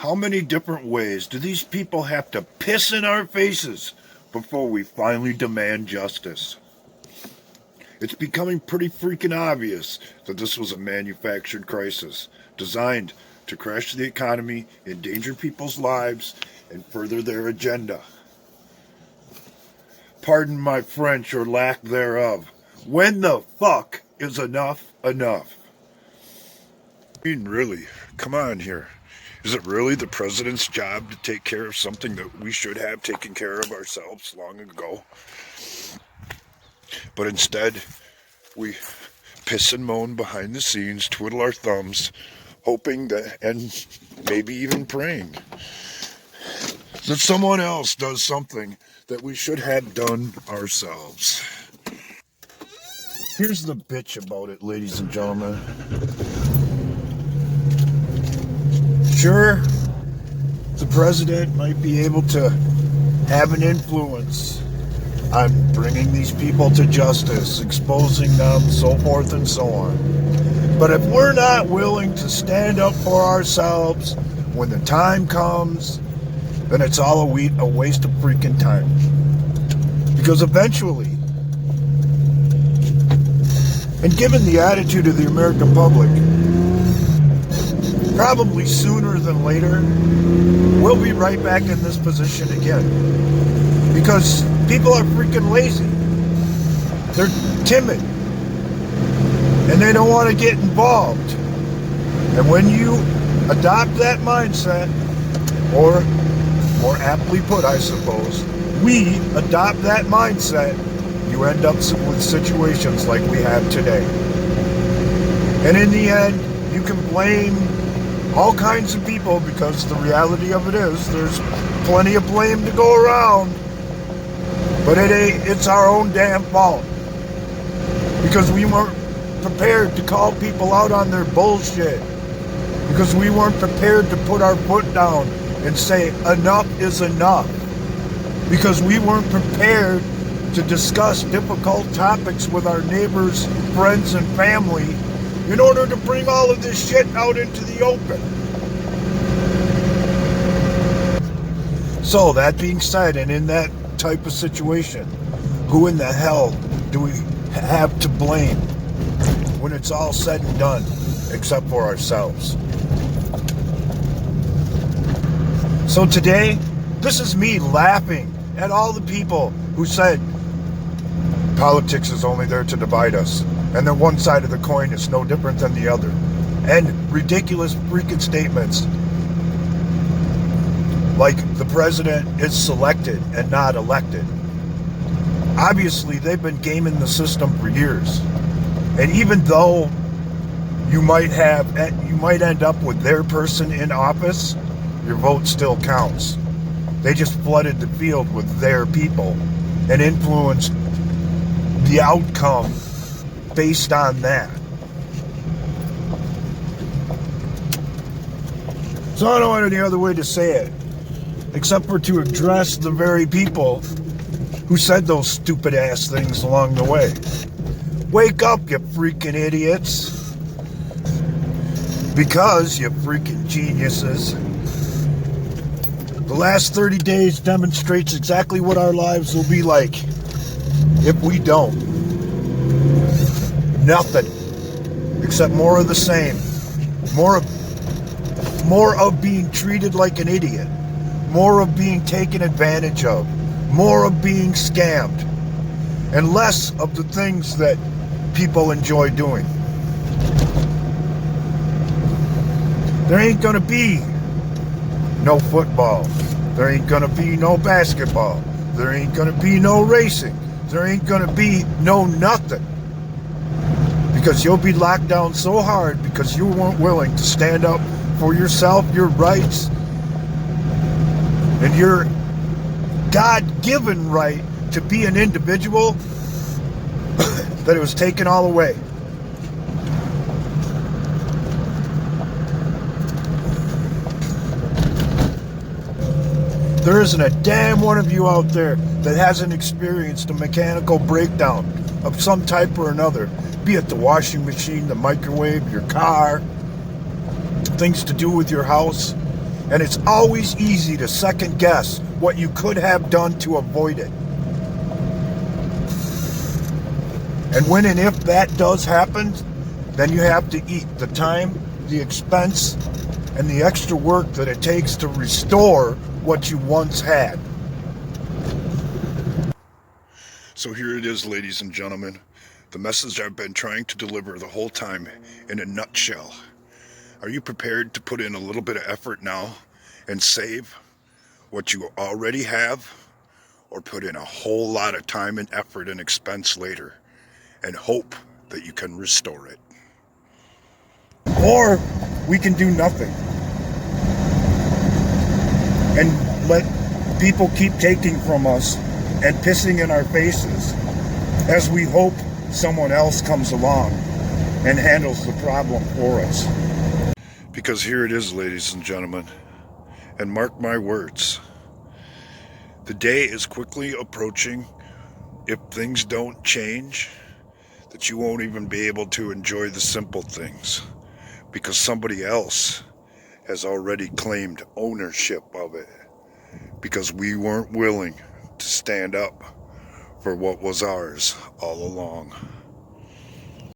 How many different ways do these people have to piss in our faces before we finally demand justice? It's becoming pretty freaking obvious that this was a manufactured crisis designed to crash the economy, endanger people's lives, and further their agenda. Pardon my French or lack thereof. When the fuck is enough enough? I mean, really, come on here. Is it really the president's job to take care of something that we should have taken care of ourselves long ago? But instead, we piss and moan behind the scenes, twiddle our thumbs, hoping that, and maybe even praying, that someone else does something that we should have done ourselves. Here's the bitch about it, ladies and gentlemen. Sure, the president might be able to have an influence on bringing these people to justice, exposing them, so forth and so on. But if we're not willing to stand up for ourselves when the time comes, then it's all a waste of freaking time. Because eventually, and given the attitude of the American public, probably sooner than later, we'll be right back in this position again. Because people are freaking lazy. They're timid. And they don't want to get involved. And when you adopt that mindset, or more aptly put, I suppose, we adopt that mindset, you end up with situations like we have today. And in the end, you can blame all kinds of people, because the reality of it is there's plenty of blame to go around, but it's our own damn fault, because we weren't prepared to call people out on their bullshit, because we weren't prepared to put our foot down and say enough is enough, because we weren't prepared to discuss difficult topics with our neighbors, friends, and family in order to bring all of this shit out into the open. So, that being said, and in that type of situation, who in the hell do we have to blame when it's all said and done, except for ourselves? So today, this is me laughing at all the people who said politics is only there to divide us, and that one side of the coin is no different than the other, and ridiculous freaking statements like the president is selected and not elected. Obviously, they've been gaming the system for years, and even though you might end up with their person in office, your vote still counts. They just flooded the field with their people and influenced the outcome based on that. So I don't know any other way to say it, except for to address the very people who said those stupid ass things along the way. Wake up, you freaking idiots. Because, you freaking geniuses, the last 30 days demonstrates exactly what our lives will be like if we don't. Nothing. Except more of the same. More of being treated like an idiot. More of being taken advantage of. More of being scammed. And less of the things that people enjoy doing. There ain't gonna be no football. There ain't gonna be no basketball. There ain't gonna be no racing. There ain't gonna be no nothing. Because you'll be locked down so hard because you weren't willing to stand up for yourself, your rights, and your God-given right to be an individual, that it was taken all away. There isn't a damn one of you out there that hasn't experienced a mechanical breakdown of some type or another, be it the washing machine, the microwave, your car, things to do with your house. And it's always easy to second guess what you could have done to avoid it. And when and if that does happen, then you have to eat the time, the expense, and the extra work that it takes to restore what you once had. So here it is, ladies and gentlemen. The message I've been trying to deliver the whole time in a nutshell. Are you prepared to put in a little bit of effort now and save what you already have, or put in a whole lot of time and effort and expense later and hope that you can restore it? Or we can do nothing and let people keep taking from us and pissing in our faces as we hope someone else comes along and handles the problem for us. Because here it is, ladies and gentlemen, and mark my words, the day is quickly approaching, if things don't change, that you won't even be able to enjoy the simple things because somebody else has already claimed ownership of it, because we weren't willing to stand up for what was ours all along.